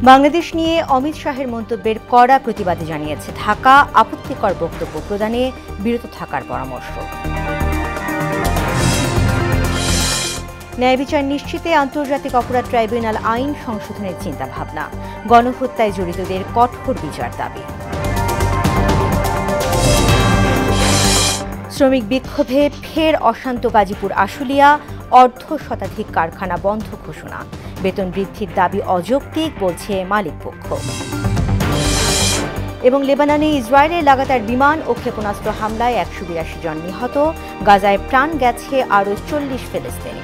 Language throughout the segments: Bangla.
বাংলাদেশ নিয়ে অমিত শাহের মন্তব্যের কড়া প্রতিবাদ জানিয়েছে ঢাকা। আপত্তিকর বক্তব্য প্রদানে বিরত থাকার পরামর্শ। ন্যায় বিচার নিশ্চিতে আন্তর্জাতিক অপরাধ ট্রাইব্যুনাল আইন সংশোধনের চিন্তাভাবনা। গণহত্যায় জড়িতদের কঠোর বিচার দাবি। শ্রমিক বিক্ষোভে ফের অশান্ত গাজীপুর আশুলিয়া। অর্ধ শতাধিক কারখানা বন্ধ ঘোষণা। বেতন বৃদ্ধির দাবি অযৌক্তিক বলছে মালিকপক্ষ। এবং লেবাননে ইসরায়েলের লাগাতার বিমান ও ক্ষেপণাস্ত্র হামলায় ১৮২ জন নিহত। গাজায় প্রাণ গেছে আরও ৪০ ফিলিস্তিনি।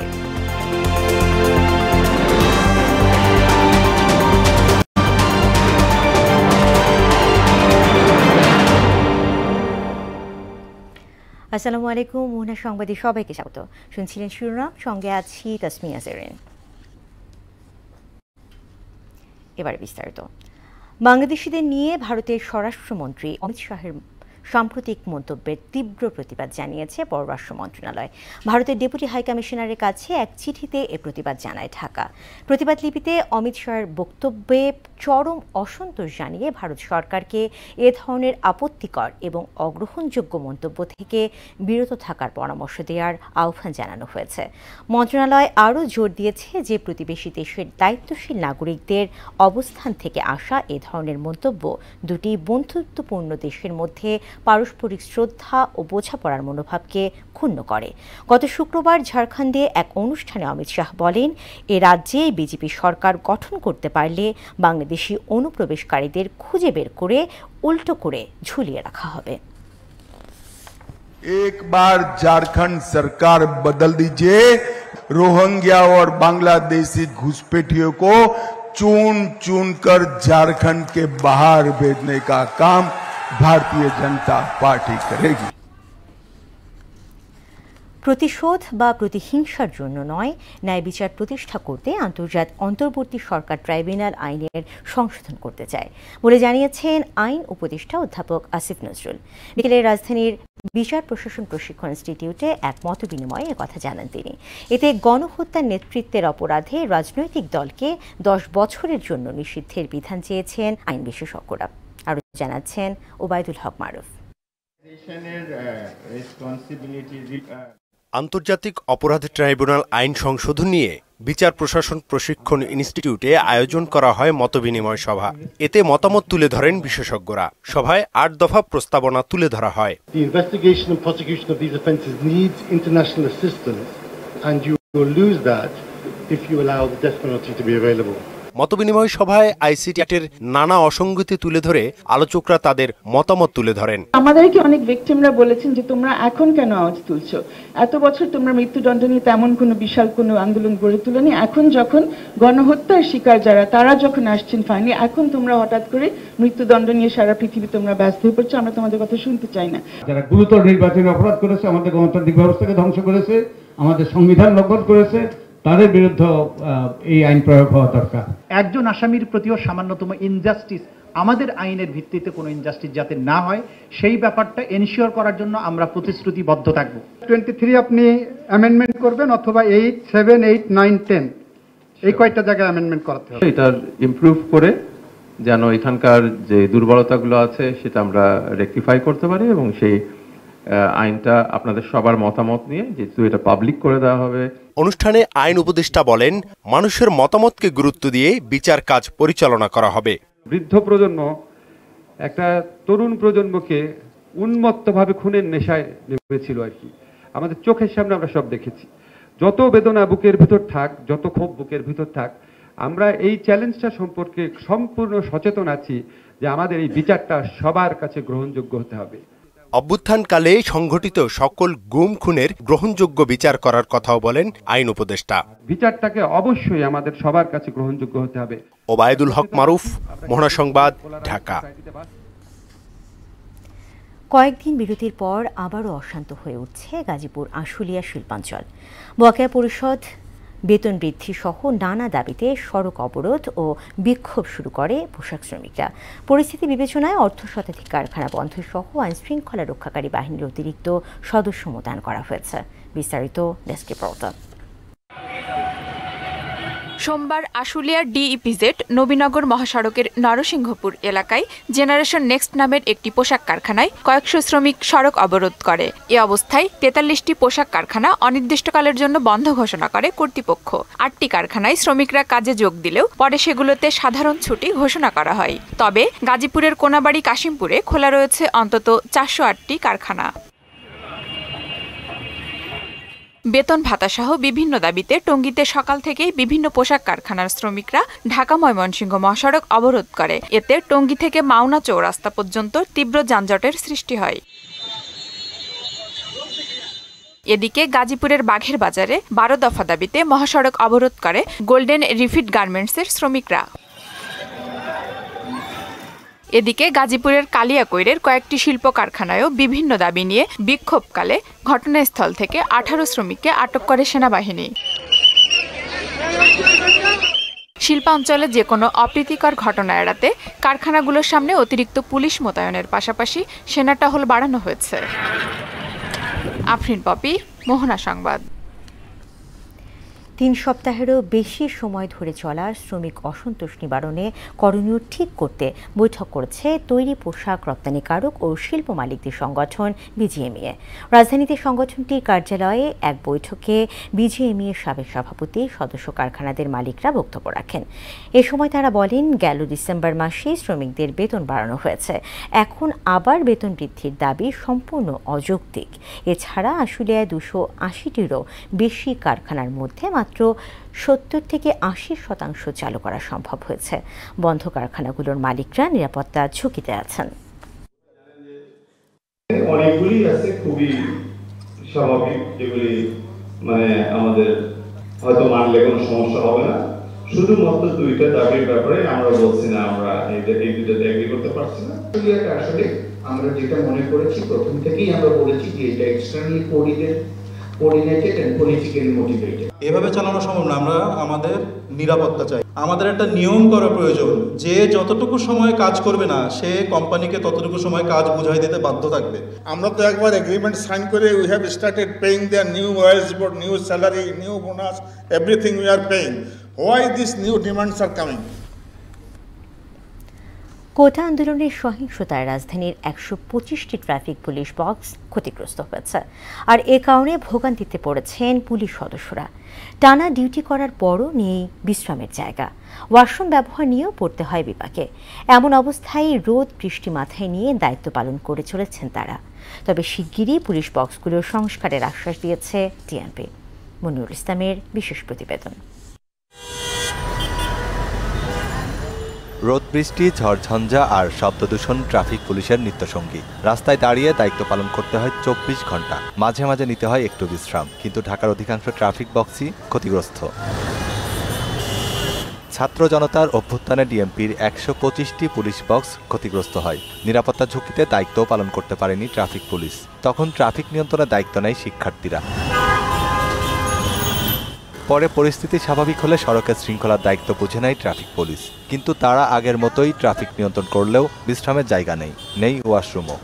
আসসালামু আলাইকুম, মোহনা সংবাদে সবাইকে স্বাগত। শুনছিলেন শিরোনাম, সঙ্গে আছি তাসমিয়া জেরিন। এবারে বিস্তারিত। বাংলাদেশিদের নিয়ে ভারতের স্বরাষ্ট্রমন্ত্রী অমিত শাহের সাম্প্রতিক মন্তব্যের তীব্র প্রতিবাদ জানিয়েছে পররাষ্ট্র মন্ত্রণালয়। ভারতের ডেপুটি হাইকমিশনারের কাছে এক চিঠিতে এ প্রতিবাদ জানায় ঢাকা। প্রতিবাদ লিপিতে অমিত শাহের বক্তব্যে চরম অসন্তোষ জানিয়ে ভারত সরকারকে এ ধরনের আপত্তিকর এবং অগ্রহণযোগ্য মন্তব্য থেকে বিরত থাকার পরামর্শ দেওয়ার আহ্বান জানানো হয়েছে। মন্ত্রণালয় আরও জোর দিয়েছে যে প্রতিবেশী দেশের দায়িত্বশীল নাগরিকদের অবস্থান থেকে আসা এ ধরনের মন্তব্য দুটি বন্ধুত্বপূর্ণ দেশের মধ্যে পারস্পরিক শ্রদ্ধা ও বোঝাপড়ার মনোভাবকে ক্ষুণ্ণ করে। গত শুক্রবার ঝাড়খণ্ডে এক অনুষ্ঠানে অমিত শাহ বলেন, এ রাজ্যে বিজেপি সরকার গঠন করতে পারলে বাংলাদেশি অনুপ্রবেশকারীদের খুঁজে বের করে উল্টো করে ঝুলিয়ে রাখা হবে। एक बार झारखंड सरकार बदल दीजिए, रोहिंग्या और बांग्लादेशी घुसपैठियों को चुन चुन कर झारखंड के बाहर भेजने का काम भारतीय जनता पार्टी करेगी। প্রতিশোধ বা প্রতিহিংসার জন্য নয়, ন্যায় বিচার প্রতিষ্ঠা করতে অন্তর্বর্তী সরকার ট্রাইব্যুনাল আইনের সংশোধন করতে চায় বলে জানিয়েছেন আইন উপদেষ্টা অধ্যাপক আসিফ নজরুল। বিকেলে রাজধানীর বিচার প্রশাসন প্রশিক্ষণ ইনস্টিটিউটে এক মতবিনিময়ে একথা জানান তিনি। এতে গণহত্যার নেতৃত্বের অপরাধে রাজনৈতিক দলকে ১০ বছরের জন্য নিষিদ্ধের বিধান চেয়েছেন আইন বিশেষজ্ঞরা। আরও জানাচ্ছেন ওবায়দুল হক মারুফ। আন্তর্জাতিক অপরাধ ট্রাইব্যুনাল আইন সংশোধন নিয়ে বিচার প্রশাসন প্রশিক্ষণ ইনস্টিটিউটে আয়োজন করা হয় মতবিনিময় সভা। এতে মতামত তুলে ধরেন বিশেষজ্ঞরা। সভায় ৮ দফা প্রস্তাবনা তুলে ধরা হয়। The investigation and prosecution of these offences needs international assistance, and you will lose that if you allow the death penalty to be available. মতবিনিময় সভায় আইসিটি অ্যাক্টের নানা অসঙ্গতি তুলে ধরে আলোচকরা তাদের মতামত তুলে ধরেন। আমাদেরকে অনেক ভিকটিমরা বলেছেন যে তোমরা এখন কেন আওয়াজ তুলছো, এত বছর তোমরা মৃত্যুদণ্ড নিয়ে তেমন কোনো বিশাল কোনো আন্দোলন গড়ে তুলনি, এখন যখন গণহত্যার শিকার যারা তারা যখন আসছেন ফাইনালি, এখন তোমরা হঠাৎ করে মৃত্যুদণ্ড নিয়ে সারা পৃথিবী তোমরা ব্যস্ত হয়ে পড়ছো, আমরা তোমাদের কথা শুনতে চাই না। যারা গুরুতর নির্বাচনী অপরাধ করেছে, আমাদের গণতান্ত্রিক ব্যবস্থাকে ধ্বংস করেছে, আমাদের সংবিধান লঙ্ঘন করেছে, তাদের বিরুদ্ধে এই আইন প্রয়োগ হওয়া দরকার। একজন আসামির প্রতিও সামান্যতম ইনজাস্টিস, আমাদের আইনের ভিত্তিতে কোনো ইনজাস্টিস যাতে না হয় সেই ব্যাপারটা এনশিওর করার জন্য আমরা প্রতিশ্রুতিবদ্ধ থাকব। 23 আপনি অ্যামেন্ডমেন্ট করবেন, অথবা 8, 7, 8, 9, 10 এই কয়টা জায়গায় অ্যামেন্ডমেন্ট করাতে হবে। এটার ইমপ্রুভ করে যেন এখানকার যে দুর্বলতাগুলো আছে সেটা আমরা রেকটিফাই করতে পারি, এবং সেই আইনটা আপনাদের সবার মতামত নিয়ে যেহেতু এটা পাবলিক করে দেওয়া হবে। অনুষ্ঠানে আইন উপদেষ্টা বলেন, মানুষের মতামতকে গুরুত্ব দিয়ে বিচার কাজ পরিচালনা করা হবে। বৃদ্ধ প্রজন্ম একটা তরুণ প্রজন্মকে উন্মত্তভাবে খুনের নেশায় নেমেছিল আর কি। আমাদের চোখের সামনে আমরা সব দেখেছি। যত বেদনা বুকের ভিতর থাক, যত ক্ষোভ বুকের ভিতর থাক, আমরা এই চ্যালেঞ্জটা সম্পর্কে সম্পূর্ণ সচেতন আছি যে আমাদের এই বিচারটা সবার কাছে গ্রহণযোগ্য হতে হবে। অভ্যুত্থানকালে সংঘটিত সকল গুম খুনের গ্রহণযোগ্য বিচার করার কথাও বলেন আইন উপদেষ্টা। বিচারটাকে অবশ্যই আমাদের সবার কাছে গ্রহণযোগ্য হতে হবে। ওবায়দুল হক মারুফ, মোহনা সংবাদ, ঢাকা। কয়েকদিন বিরতির পর আবারও অশান্ত হয়ে উঠছে গাজীপুর আশুলিয়া শিল্পাঞ্চল। বকেয়া পরিষদ, বেতন বৃদ্ধি সহ নানা দাবিতে সড়ক অবরোধ ও বিক্ষোভ শুরু করে পোশাক শ্রমিকরা। পরিস্থিতি বিবেচনায় অর্ধ শতাধিক কারখানা বন্ধ সহ আইন শৃঙ্খলা রক্ষাকারী বাহিনীর অতিরিক্ত সদস্য মোতায়েন করা হয়েছে। বিস্তারিত ডেস্ক রিপোর্ট। সোমবার আশুলিয়ার ডিইপিজেড নবীনগর মহাসড়কের নরসিংহপুর এলাকায় জেনারেশন নেক্সট নামের একটি পোশাক কারখানায় কয়েকশো শ্রমিক সড়ক অবরোধ করে। এ অবস্থায় ৪৩টি পোশাক কারখানা অনির্দিষ্টকালের জন্য বন্ধ ঘোষণা করে কর্তৃপক্ষ। ৮টি কারখানায় শ্রমিকরা কাজে যোগ দিলেও পরে সেগুলোতে সাধারণ ছুটি ঘোষণা করা হয়। তবে গাজীপুরের কোনাবাড়ি কাশিমপুরে খোলা রয়েছে অন্তত ৪০৮টি কারখানা। বেতন ভাতাসহ বিভিন্ন দাবিতে টঙ্গীতে সকাল থেকেই বিভিন্ন পোশাক কারখানার শ্রমিকরা ঢাকা ময়মনসিংহ মহাসড়ক অবরোধ করে। এতে টঙ্গী থেকে মাওনা চৌরাস্তা পর্যন্ত তীব্র যানজটের সৃষ্টি হয়। এদিকে গাজীপুরের বাঘের বাজারে ১২ দফা দাবিতে মহাসড়ক অবরোধ করে গোল্ডেন রিফিট গার্মেন্টসের শ্রমিকরা। এদিকে গাজীপুরের কালিয়াকৈরের কয়েকটি শিল্প কারখানায়ও বিভিন্ন দাবি নিয়ে বিক্ষোভকালে ঘটনাস্থল থেকে ১৮ শ্রমিককে আটক করে সেনাবাহিনী। শিল্পাঞ্চলে যে কোনো অপ্রীতিকর ঘটনা এড়াতে কারখানাগুলোর সামনে অতিরিক্ত পুলিশ মোতায়েনের পাশাপাশি সেনা টহল বাড়ানো হয়েছে। আফরিন পপি, মোহনা সংবাদ। ৩ সপ্তাহেরও বেশি সময় ধরে চলা শ্রমিক অসন্তোষ নিবারণে করণীয় ঠিক করতে বৈঠক করেছে তৈরি পোশাক রপ্তানিকারক ও শিল্প মালিকদের সংগঠন বিজিএমইএ। রাজধানীতে সংগঠনটির কার্যালয়ে এক বৈঠকে বিজিএমইএ সাবেক সভাপতি সদস্য কারখানাদের মালিকরা বক্তব্য রাখেন। এ সময় তারা বলেন, গেল ডিসেম্বর মাসে শ্রমিকদের বেতন বাড়ানো হয়েছে, এখন আবার বেতন বৃদ্ধির দাবি সম্পূর্ণ অযৌক্তিক। এছাড়া আশুলিয়ায় ২৮০টিরও বেশি কারখানার মধ্যে মাত্র ৭০ থেকে ৮০% চালু করা সম্ভব হয়েছে। বন্ধ কারখানাগুলোর মালিকরা নিরাপত্তা ঝুঁকিতে আছেন। অনেকগুলি আছে খুবই স্বাভাবিক, যেগুলি আমাদের হয়তো মানলে কোনো সমস্যা হবে না। শুধুমাত্র 2টা দাবির ব্যাপারে আমরা বলছি না, আমরা এই 2টাতে এগ্রি করতে পারছি না। আসলে আমরা যেটা মনে করেছি প্রথম থেকেই আমরা বলেছি যে এটা externally coordinated and politically motivated. এভাবে চালানো সম্ভব না। আমরা আমাদের নিরাপত্তা চাই। আমাদের একটা নিয়ম করা প্রয়োজন, যে যতটুকু সময় কাজ করবে না সে কোম্পানিকে ততটুকু সময় কাজ বুঝাই দিতে বাধ্য থাকবে। আমরা তো একবার এগ্রিমেন্ট সাইন করে we have started paying their new wage report, new salary, new bonus, everything we are paying. Why this new demands are coming? Quota আন্দোলনের সহিংসতায় রাজধানীর ১২৫টি ট্রাফিক পুলিশ বক্স ক্ষতিগ্রস্ত হয়েছে, আর এ কারণে ভোগান্তিতে পড়েছেন পুলিশ সদস্যরা। টানা ডিউটি করার পরও নেই বিশ্রামের জায়গা, ওয়াশরুম ব্যবহার নিয়েও পড়তে হয় বিপাকে। এমন অবস্থায় রোদ বৃষ্টি মাথায় নিয়ে দায়িত্ব পালন করে চলেছেন তারা। তবে শিগগিরই পুলিশ বক্সগুলোর সংস্কারের আশ্বাস দিয়েছে ডিএমপি। মনিরুল ইসলামের বিশেষ প্রতিবেদন। রোদ বৃষ্টি, ঝড়ঝঞ্ঝা আর শব্দদূষণ ট্রাফিক পুলিশের নিত্যসঙ্গী। রাস্তায় দাঁড়িয়ে দায়িত্ব পালন করতে হয় ২৪ ঘন্টা, মাঝে মাঝে নিতে হয় একটু বিশ্রাম। কিন্তু ঢাকার অধিকাংশ ট্রাফিক বক্সই ক্ষতিগ্রস্ত। ছাত্র জনতার অভ্যুত্থানে ডিএমপির ১২৫টি পুলিশ বক্স ক্ষতিগ্রস্ত হয়। নিরাপত্তা ঝুঁকিতে দায়িত্ব পালন করতে পারেনি ট্রাফিক পুলিশ। তখন ট্রাফিক নিয়ন্ত্রণের দায়িত্ব নেয় শিক্ষার্থীরা। পরে পরিস্থিতি স্বাভাবিক হলে সড়কের শৃঙ্খলার দায়িত্ব বুঝে নেয় ট্রাফিক পুলিশ। কিন্তু তারা আগের মতোই ট্রাফিক নিয়ন্ত্রণ করলেও বিশ্রামের জায়গা নেই ওয়াশরুমও।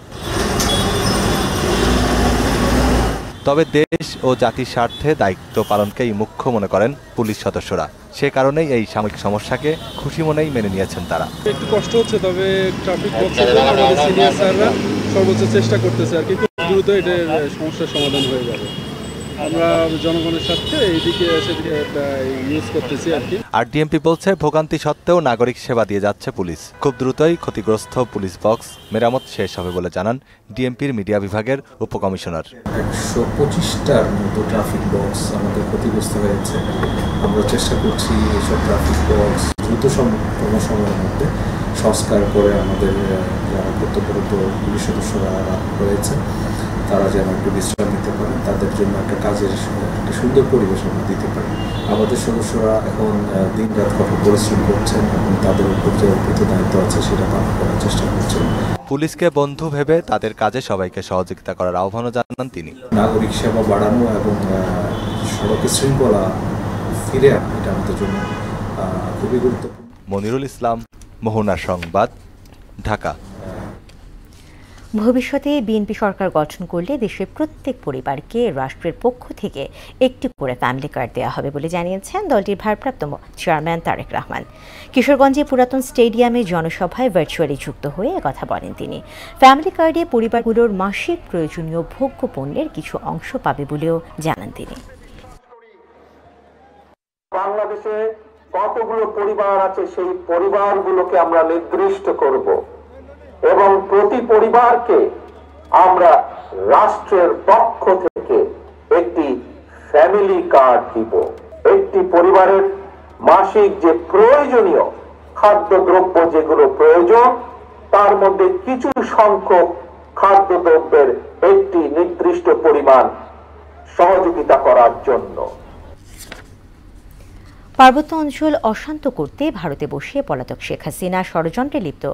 তবে দেশ ও জাতির স্বার্থে দায়িত্ব পালনকেই মুখ্য মনে করেন পুলিশ সদস্যরা। সে কারণেই এই সাময়িক সমস্যাকে খুশি মনেই মেনে নিয়েছেন তারা। একটু কষ্ট হচ্ছে, তবে ট্রাফিক বক্সের আমাদের সিনিয়র স্যাররা সর্বোচ্চ চেষ্টা করতেছে আর কি, খুব দ্রুত এটার সমস্যার সমাধান হয়ে যাবে। আমরা জনগণের সাথে এইদিকে সেদিকে ইউজ করতেছি আর কি। আর ডিএমপি বলছে, ভোগান্তি সত্ত্বেও নাগরিক সেবা দিয়ে যাচ্ছে পুলিশ। খুব দ্রুতই ক্ষতিগ্রস্ত পুলিশ বক্স মেরামত শেষ হবে বলে জানান ডিএমপির মিডিয়া বিভাগের উপকমিশনার। ১২৫টার মতো ট্রাফিক বক্স আমাদের ক্ষতিগ্রস্ত হয়েছে। আমরা চেষ্টা করছি এইসব ট্রাফিক বক্স দ্রুত সময়ের মধ্যে সংস্কার করে আমাদের যারা কর্তব্যরত পুলিশ সদস্যরা রয়েছে তারা যেন একটু বিশ্রাম নিতে পারে, তাদের জন্য একটা কাজের একটা সুন্দর পরিবেশ আমরা দিতে পারি। আমাদের সদস্যরা এখন দিন রাত কঠোর পরিশ্রম করছেন এবং তাদের উপর যে অর্পিত দায়িত্ব আছে সেটা পালন করার চেষ্টা করছেন। পুলিশকে বন্ধু ভেবে তাদের কাজে সবাইকে সহযোগিতা করার আহ্বানও জানান তিনি। নাগরিক সেবা বাড়ানো এবং সড়কের শৃঙ্খলা ফিরে আনা এটা আমাদের জন্য খুবই গুরুত্বপূর্ণ। মনিরুল ইসলাম, মোহনা সংবাদ, ঢাকা। ভবিষ্যতে বিএনপি সরকার গঠন করলে দেশের প্রত্যেক পরিবারকে রাষ্ট্রের পক্ষ থেকে একটি করে ফ্যামিলি কার্ড দেওয়া হবে বলে জানিয়েছেন দলটির ভারপ্রাপ্ত চেয়ারম্যান তারেক রহমান। কিশোরগঞ্জে পুরাতন স্টেডিয়ামে জনসভায় ভার্চুয়ালি যুক্ত হয়ে কথা বলেন তিনি। ফ্যামিলি কার্ডে পরিবারগুলোর মাসিক প্রয়োজনীয় ভোগ্য পণ্যের কিছু অংশ পাবে বলেও জানান তিনি। বাংলাদেশে কতগুলো পরিবার আছে সেই পরিবারগুলোকে আমরা নির্দিষ্ট করব এবং প্রতি পরিবারকে আমরা রাষ্ট্রের পক্ষ থেকে একটি ফ্যামিলি কার্ড দিব। একটি পরিবারের মাসিক যে প্রয়োজনীয় খাদ্যদ্রব্য যেগুলো প্রয়োজন তার মধ্যে কিছু সংখ্যক খাদ্যদ্রব্যের একটি নির্দিষ্ট পরিমাণ সহযোগিতা করার জন্য। পার্বত্য অঞ্চল অশান্ত করতে ভারতে বসিয়ে পলাতক শেখ হাসিনা ষড়যন্ত্রে লিপ্ত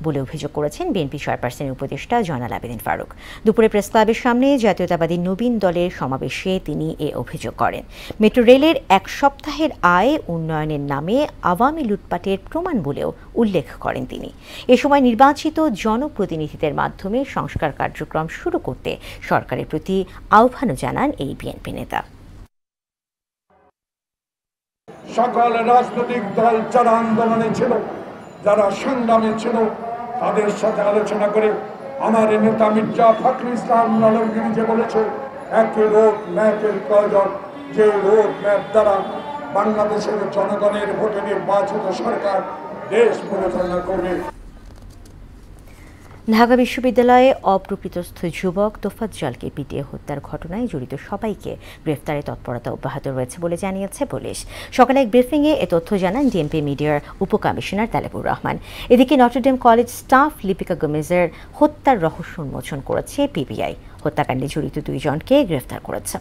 বলে অভিযোগ করেছেন বিএনপি চেয়ারপারসনের উপদেষ্টা জয়নাল আবেদীন ফারুক। দুপুরে প্রেস ক্লাবের সামনে জাতীয়তাবাদী নবীন দলের সমাবেশে তিনি এ অভিযোগ করেন। মেট্রো রেলের এক সপ্তাহের আয় উন্নয়নের নামে আওয়ামী লুটপাটের প্রমাণ বলেও উল্লেখ করেন তিনি। এ সময় নির্বাচিত জনপ্রতিনিধিদের মাধ্যমে সংস্কার কার্যক্রম শুরু করতে সরকারের প্রতি আহ্বানও জানান এই বিএনপি নেতা। সকল রাজনৈতিক দল যারা আন্দোলনে ছিল, যারা সংগ্রামে ছিল, তাদের সাথে আলোচনা করে আমার নেতা মির্জা ফখরুল ইসলাম আলমগীর যে বলেছে একটি রোড ম্যাপের প্রয়োজন, যে রোড ম্যাপ দ্বারা বাংলাদেশের জনগণের ভোটে নির্বাচিত সরকার দেশ পরিচালনা করবে। ঢাকা বিশ্ববিদ্যালয়ে অপ্রকৃতস্থ যুবক তোফাজ্জলকে পিটিয়ে হত্যার ঘটনায় জড়িত সবাইকে গ্রেফতারে তৎপরতা অব্যাহত রয়েছে বলে জানিয়েছে পুলিশ। সকালে এক ব্রিফিংয়ে এ তথ্য জানান ডিএমপি মিডিয়ার উপকমিশনার তালেবুর রহমান। এদিকে নটরডেম কলেজ স্টাফ লিপিকা গোমেজের হত্যার রহস্য উন্মোচন করেছে পিবিআই। হত্যাকাণ্ডে জড়িত 2 জনকে গ্রেফতার করেছে।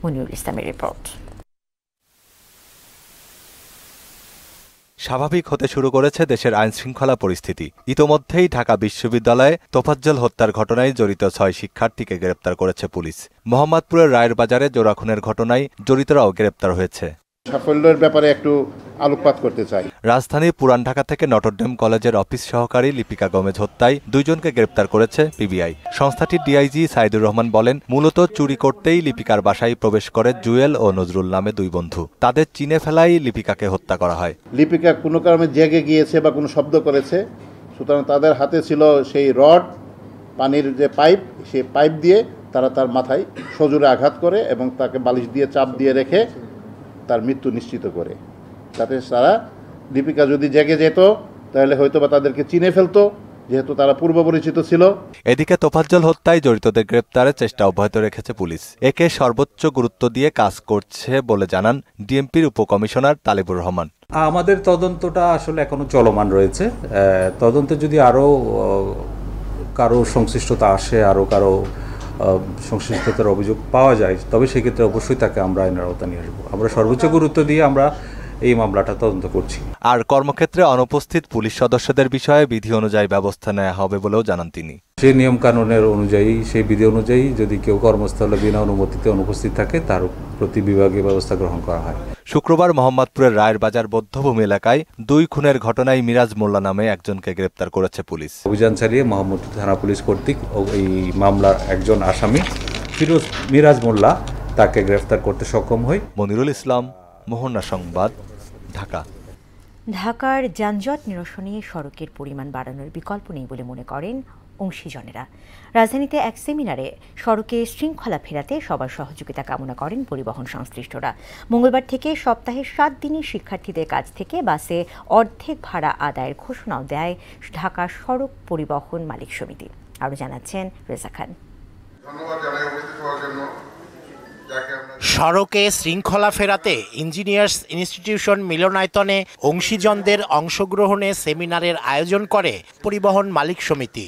মনিরুল ইসলামের রিপোর্ট। স্বাভাবিক হতে শুরু করেছে দেশের আইনশৃঙ্খলা পরিস্থিতি। ইতোমধ্যেই ঢাকা বিশ্ববিদ্যালয়ে তোফাজ্জল হত্যার ঘটনায় জড়িত 6 শিক্ষার্থীকে গ্রেপ্তার করেছে পুলিশ। মোহাম্মদপুরের রায়ের বাজারে জোড়া খুনের ঘটনায় জড়িতরাও গ্রেপ্তার হয়েছে। সাফল্যের ব্যাপারে একটু আলোকপাত করতে চাই। রাজধানীর পুরান ঢাকা থেকে নটরডেম কলেজের অফিস সহকারী লিপিকা গোমেজ হত্যায় 2 জনকে গ্রেপ্তার করেছে পিবিআই। সংস্থাটির ডিআইজি সাইদুর রহমান বলেন, মূলত চুরি করতেই লিপিকার বাসায় প্রবেশ করে জুয়েল ও নজরুল নামে 2 বন্ধু। তাদের চিনে ফেলাই লিপিকাকে হত্যা করা হয়। লিপিকা কোনো কারণে জেগে গিয়েছে বা কোনো শব্দ করেছে, সুতরাং তাদের হাতে ছিল সেই রড, পানির যে পাইপ, সেই পাইপ দিয়ে তারা তার মাথায় সজোরে আঘাত করে এবং তাকে বালিশ দিয়ে চাপ দিয়ে রেখে তার মৃত্যু নিশ্চিত করে। তাতে তারা দীপিকা যদি জেগে যেত তাহলে হয়তো বা তাদেরকে চিনে ফেলতো, যেহেতু তারা পূর্ব পরিচিত ছিল। এদিকে তোফাজ্জল হত্যায় জড়িতদের গ্রেপ্তারের চেষ্টা অব্যাহত রেখেছে পুলিশ। একে সর্বোচ্চ গুরুত্ব দিয়ে কাজ করছে বলে জানান ডিএমপির উপকমিশনার তালেবুর রহমান। আমাদের তদন্তটা আসলে এখনো চলমান রয়েছে। তদন্তে যদি আরও কারো সংশ্লিষ্টতা আসে, আরও কারো সংশ্লিষ্টতার অভিযোগ পাওয়া যায়, তবে সেক্ষেত্রে অবশ্যই তাকে আমরা আইনের আওতায় নিয়ে আসবো। আমরা সর্বোচ্চ গুরুত্ব দিয়ে আমরা এই মামলাটা তদন্ত করছি। আর কর্মক্ষেত্রে অনুপস্থিত পুলিশ সদস্যদের বিষয়ে বিধি অনুযায়ী ব্যবস্থা নেওয়া হবে বলেও জানান তিনি। সেই নিয়ম কানুনের অনুযায়ী, সেই বিধি অনুযায়ী যদি কেউ কর্মস্থলে বিনা অনুমতিতে অনুপস্থিত থাকে তার প্রতি বিভাগীয় ব্যবস্থা গ্রহণ করা হয়। শুক্রবার মোহাম্মদপুরের রায়ের বাজার বৌদ্ধভূমি এলাকায় 2 খুনের ঘটনায় মিরাজ মোল্লা নামে একজনকে গ্রেপ্তার করেছে পুলিশ। অভিযান চালিয়ে মোহাম্মদপুর থানা পুলিশ কর্তৃক এই মামলার একজন আসামি মিরাজ মোল্লা তাকে গ্রেফতার করতে সক্ষম হয়। মনিরুল ইসলাম, মোহনা সংবাদ, ঢাকা। ঢাকার যানজট নিরসনে সড়কের পরিমাণ বাড়ানোর বিকল্প নেই বলে মনে করেন অংশীজনেরা। রাজধানীতে এক সেমিনারে সড়কে শৃঙ্খলা ফেরাতে সবার সহযোগিতা কামনা করেন পরিবহন সংশ্লিষ্টরা। মঙ্গলবার থেকে সপ্তাহে 7 দিনই শিক্ষার্থীদের কাছ থেকে বাসে অর্ধেক ভাড়া আদায়ের ঘোষণাও দেয় ঢাকা সড়ক পরিবহন মালিক সমিতি। আরও জানাচ্ছেন রেজা খান। সড়কে শৃঙ্খলা ফেরাতে ইঞ্জিনিয়ার্স ইনস্টিটিউশন মিলনায়তনে অংশীজনদের অংশগ্রহণে সেমিনারের আয়োজন করে পরিবহন মালিক সমিতি।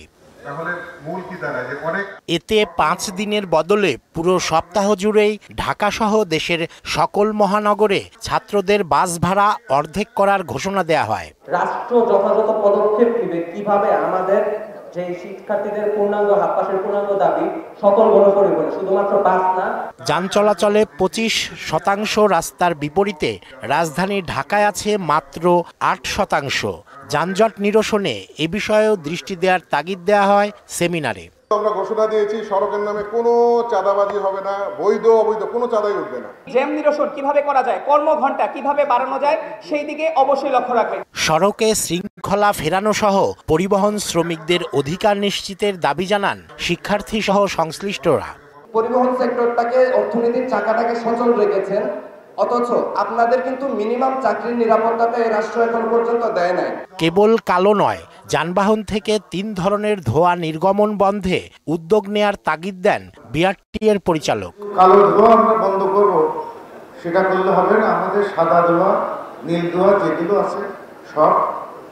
এতে 5 দিনের বদলে পুরো সপ্তাহ জুড়েই ঢাকাসহ দেশের সকল মহানগরে ছাত্রদের বাস ভাড়া অর্ধেক করার ঘোষণা দেয়া হয়। রাষ্ট্র যথাযথ পদক্ষেপ নেবে কিভাবে আমাদের যে শিক্ষার্থীদের পূর্ণাঙ্গ হাফপাসের পূর্ণাঙ্গ দাবি সকল গণপরিবহনে, শুধুমাত্র বাস না। যান চলাচলে 25% রাস্তার বিপরীতে রাজধানী ঢাকায় আছে মাত্র 8%, যানজট নিরসনে এ বিষয়েও দৃষ্টি দেওয়ার তাগিদ দেওয়া হয় সেমিনারে। আমরা ঘোষণা দিয়েছি সড়কের নামে কোনো চাঁদাবাজি হবে না, বৈধ অবৈধ কোনো চাঁদাই উঠবে না। জ্যাম নিরসন কিভাবে করা যায়, কর্মঘণ্টা কিভাবে বাড়ানো যায়, সেই দিকে অবশ্যই লক্ষ্য রাখবেন। সড়কে শৃঙ্খলা ফেরানো সহ পরিবহন শ্রমিকদের অধিকার নিশ্চিতের দাবি জানান শিক্ষার্থী সহ সংশ্লিষ্টরা। পরিবহন সেক্টরটাকে, অর্থনীতির চাকাটাকে সচল রেখেছেন, অথচ আপনাদের কিন্তু মিনিমাম চাকরির নিরাপত্তাটা এই রাষ্ট্র এখন পর্যন্ত দেয় নাই। কেবল কালো নয়, যানবাহন থেকে 3 ধরনের ধোঁয়া নির্গমন বন্ধে উদ্যোগ নেয়ার তাগিদ দেন বিআরটি এর পরিচালক। কালো ধোঁয়া আমরা বন্ধ করব, সেটা করলে হবে না। আমাদের সাদা ধোঁয়া, নীল ধোঁয়া যেগুলো আছে সব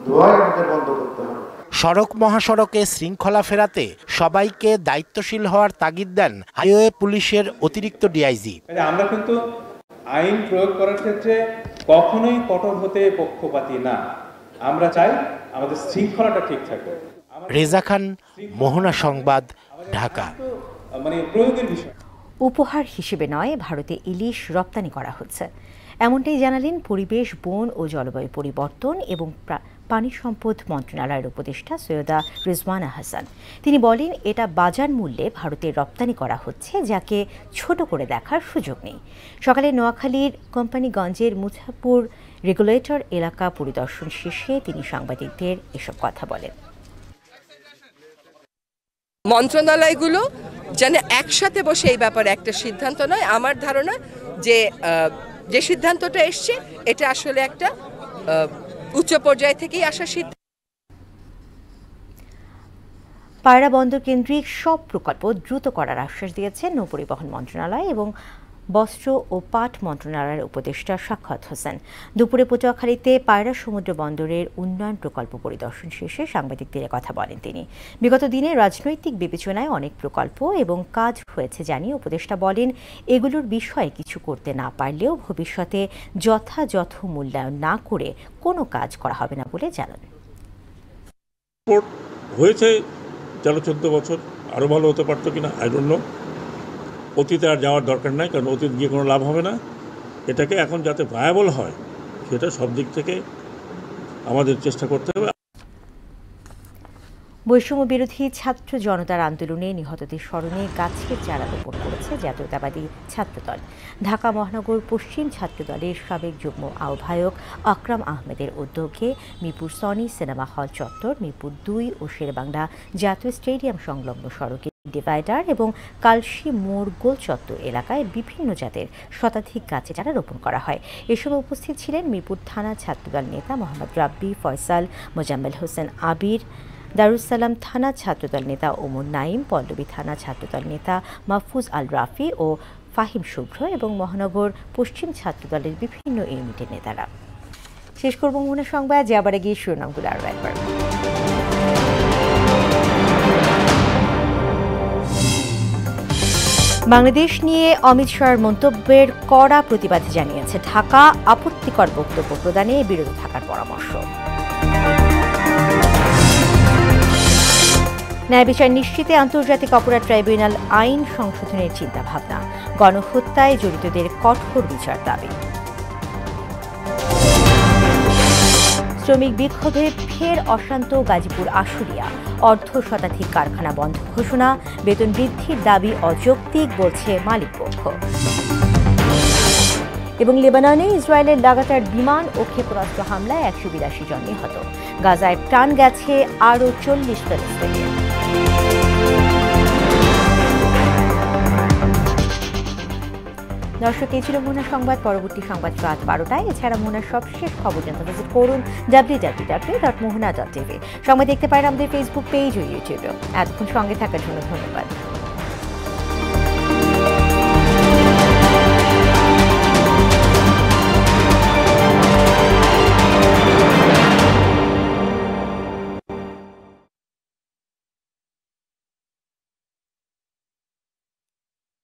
ধোঁয়াই আমাদের বন্ধ করতে হবে। সড়ক মহাসড়কে শৃঙ্খলা ফেরাতে সবাইকে দায়িত্বশীল হওয়ার তাগিদ দেন হাইওয়ে পুলিশের অতিরিক্ত ডিআইজি। আমরা কিন্তু আইন প্রয়োগ করার ক্ষেত্রে কখনোই কঠোর হতে পক্ষপাতী না। আমরা চাই আমাদের শৃঙ্খলাটা ঠিক থাকবে। রেজা খান, মোহনা সংবাদ, ঢাকা। প্রয়োগের বিষয় উপহার হিসেবে নয়, ভারতে ইলিশ রপ্তানি করা হচ্ছে, এমনটাই জানালেন পরিবেশ, বন ও জলবায়ু পরিবর্তন এবং পানি সম্পদ মন্ত্রণালয়ের উপদেষ্টা সৈয়দা রিজওয়ানা হাসান। তিনি বলেন, এটা বাজার মূল্যে ভারতে রপ্তানি করা হচ্ছে, যাকে ছোট করে দেখার সুযোগ নেই। সকালে নোয়াখালীর কোম্পানিগঞ্জের মুছাপুর রেগুলেটর এলাকা পরিদর্শন শেষে তিনি সাংবাদিকদের এসব কথা বলেন। মন্ত্রণালয়গুলো যেন একসাথে বসে এই ব্যাপারে একটা সিদ্ধান্ত নয়। আমার ধারণা যে সিদ্ধান্তটা এসছে এটা আসলে একটা উচ্চ পর্যায় থেকেই আসা সিদ্ধান্ত। পায়রা বন্দর কেন্দ্রিক সব প্রকল্প দ্রুত করার আশ্বাস দিয়েছে নৌপরিবহন মন্ত্রণালয় এবং বস্ত্র ও পাট মন্ত্রণালয়ের উপদেষ্টা সাখাওয়াত হোসেন। দুপুরে পটুয়াখালীতে পায়রা সমুদ্র বন্দরের উন্নয়ন প্রকল্প পরিদর্শন শেষে সাংবাদিকদের কথা বলেন তিনি। বিগত দিনে রাজনৈতিক বিবেচনায় অনেক প্রকল্প এবং কাজ হয়েছে জানিয়ে উপদেষ্টা বলেন, এগুলোর বিষয়ে কিছু করতে না পারলেও ভবিষ্যতে যথাযথ মূল্যায়ন না করে কোনো কাজ করা হবে না বলে জানান। হয়েছে 13-14 বছর, আরও ভালো হতে পারতো কিনা আই ডোন্ট নো। অতীতে আর যাওয়ার দরকার নাই, কারণ অতীত গিয়ে কোনো লাভ হবে না। এটাকে এখন যাতে ভায়াবল হয় সেটা সব দিক থেকে আমাদের চেষ্টা করতে হবে। বৈষম্য বিরোধী ছাত্র জনতার আন্দোলনে নিহতদের স্মরণে গাছের চারা রোপণ করেছে জাতীয়তাবাদী ছাত্রদল। ঢাকা মহানগর পশ্চিম ছাত্রদলের সাবেক যুগ্ম আহ্বায়ক আকরাম আহমেদের উদ্যোগে মিরপুর সনি সিনেমা হল চত্বর, মিরপুর 2 ও শেরেবাংলা জাতীয় স্টেডিয়াম সংলগ্ন সড়কে ডিভাইডার এবং কালশি মোড় গোল চত্বর এলাকায় বিভিন্ন জাতের শতাধিক গাছের চারা রোপণ করা হয়। এ সময় উপস্থিত ছিলেন মিরপুর থানা ছাত্রদল নেতা মোহাম্মদ রাব্বি, ফয়সাল, মোজাম্মেল হোসেন আবির, দারুসালাম থানা ছাত্রদল নেতা ওমর নাইম, পল্লবী থানা ছাত্রদল নেতা মাহফুজ আল রাফি ও ফাহিম শুভ্র এবং মহানগর পশ্চিম ছাত্রদলের বিভিন্ন ইউনিটের নেতারা। শেষ করব মোহনা সংবাদ, যাবার আগে শিরোনামগুলো আরও একবার। বাংলাদেশ নিয়ে অমিত শাহর মন্তব্যের কড়া প্রতিবাদ জানিয়েছে ঢাকা, আপত্তিকর বক্তব্য প্রদানে বিরত থাকার পরামর্শ। ন্যায় বিচার নিশ্চিতে আন্তর্জাতিক অপরাধ ট্রাইব্যুনাল আইন সংশোধনের চিন্তাভাবনা, গণহত্যায় জড়িতদের কঠোর বিচার দাবি। শ্রমিক বিক্ষোভে ফের অশান্ত গাজীপুর আশুলিয়া, অর্ধশতাধিক কারখানা বন্ধ ঘোষণা, বেতন বৃদ্ধির দাবি অযৌক্তিক বলছে মালিকপক্ষ। এবং লেবাননে ইসরায়েলের লাগাতার বিমান ও ক্ষেপণাস্ত্র হামলায় 182 জন নিহত, গাজায় প্রাণ গেছে আরও 40 ফিলিস্তিনি। দর্শক, এই ছিল মোহনা সংবাদ। পরবর্তী সংবাদ রাত 12টায়। এছাড়া মোহনার সবশেষ খবর জানতে ভিজিট করুন www.mohana.tv। সংবাদ দেখতে পারেন আমাদের ফেসবুক পেজ ও ইউটিউবেও। এতক্ষণ সঙ্গে থাকার জন্য ধন্যবাদ।